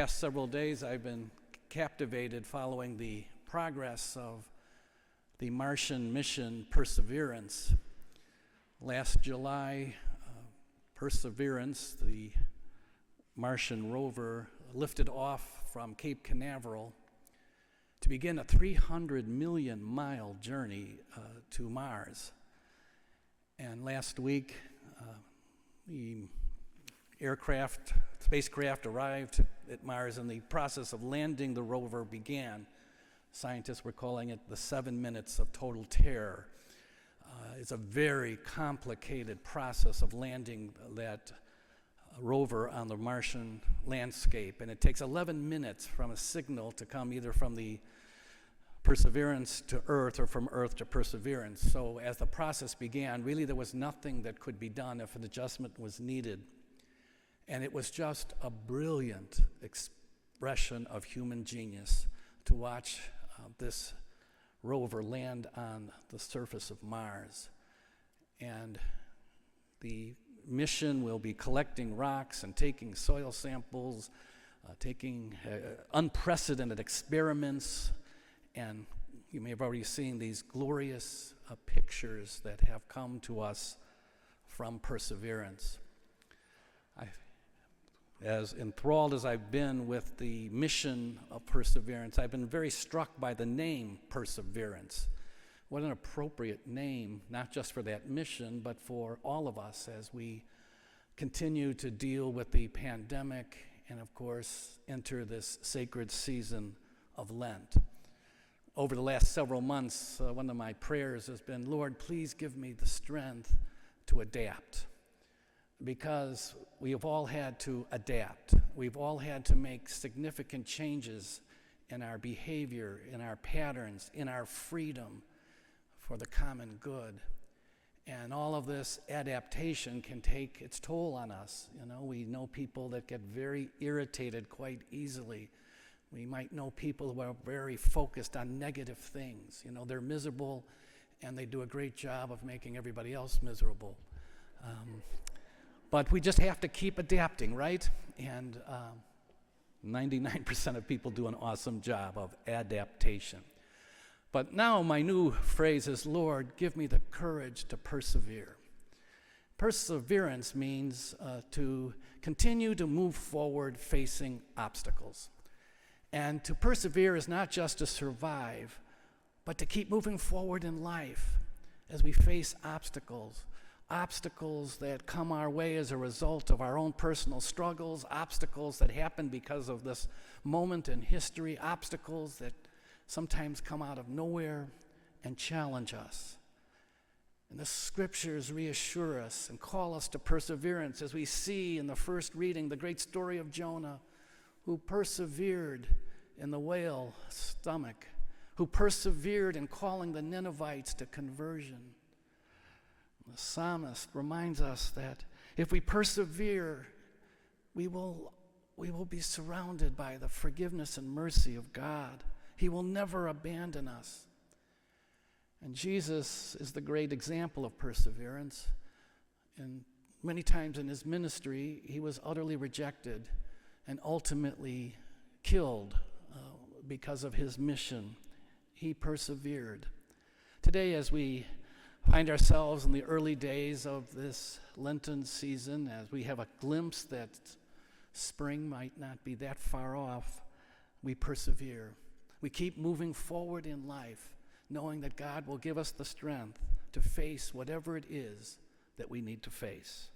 past several days, I've been captivated following the progress of the Martian mission Perseverance. Last July, Perseverance, the Martian rover, lifted off from Cape Canaveral to begin a 300 million mile journey to Mars. And last week, the spacecraft arrived at Mars, and the process of landing the rover began. Scientists were calling it the 7 minutes of total terror. It's a very complicated process of landing that rover on the Martian landscape, and it takes 11 minutes from a signal to come either from the Perseverance to Earth or from Earth to Perseverance. So as the process began, really there was nothing that could be done if an adjustment was needed. And it was just a brilliant expression of human genius to watch this rover land on the surface of Mars. And the mission will be collecting rocks and taking soil samples, taking unprecedented experiments, and you may have already seen these glorious pictures that have come to us from Perseverance. As enthralled as I've been with the mission of Perseverance, I've been very struck by the name Perseverance. What an appropriate name, not just for that mission, but for all of us as we continue to deal with the pandemic and, of course, enter this sacred season of Lent. Over the last several months, one of my prayers has been, Lord, please give me the strength to adapt. Because we have all had to adapt. We've all had to make significant changes in our behavior, in our patterns, in our freedom for the common good. And all of this adaptation can take its toll on us. You know, we know people that get very irritated quite easily. We might know people who are very focused on negative things. You know, they're miserable and they do a great job of making everybody else miserable. But we just have to keep adapting, right? And 99% of people do an awesome job of adaptation. But now my new phrase is, Lord, give me the courage to persevere. Perseverance means to continue to move forward facing obstacles. And to persevere is not just to survive, but to keep moving forward in life as we face obstacles that come our way as a result of our own personal struggles, obstacles that happen because of this moment in history, obstacles that sometimes come out of nowhere and challenge us. And the scriptures reassure us and call us to perseverance as we see in the first reading the great story of Jonah, who persevered in the whale stomach, who persevered in calling the Ninevites to conversion. The psalmist reminds us that if we persevere, we will be surrounded by the forgiveness and mercy of God. He will never abandon us. And Jesus is the great example of perseverance. And many times in his ministry, he was utterly rejected and ultimately killed because of his mission. He persevered. Today, as we find ourselves in the early days of this Lenten season, as we have a glimpse that spring might not be that far off, we persevere. We keep moving forward in life, knowing that God will give us the strength to face whatever it is that we need to face.